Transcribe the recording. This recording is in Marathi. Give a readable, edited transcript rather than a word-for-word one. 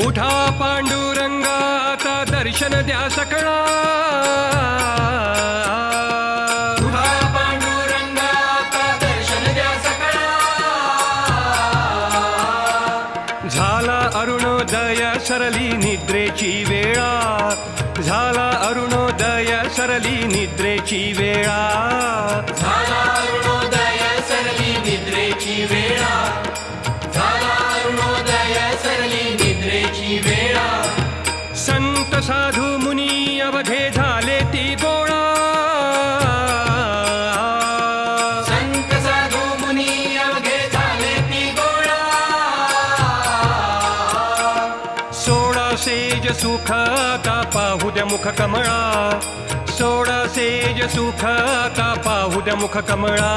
उठा पांडुरंगाचा दर्शन द्या सकळा, उठा पांडुरंगाचा दर्शन द्या सकळा. झाला अरुणोदय सरली निद्रेची वेळा, झाला अरुणोदय सरली निद्रेची वेळा, झाला अरुणोदय सरली निद्रेची वेळा, झाला अरुणोदय सरली निद्रेची वेळा. संत साधू मुनी अवघे झाले ती गोळा, संत साधू मुनी अवघे झाले ती गोळा. सोळा सेज सुख आता पाहू द्या मुख कमळा, सोळा सेज सुख आता पाहू द्या मुख कमळा.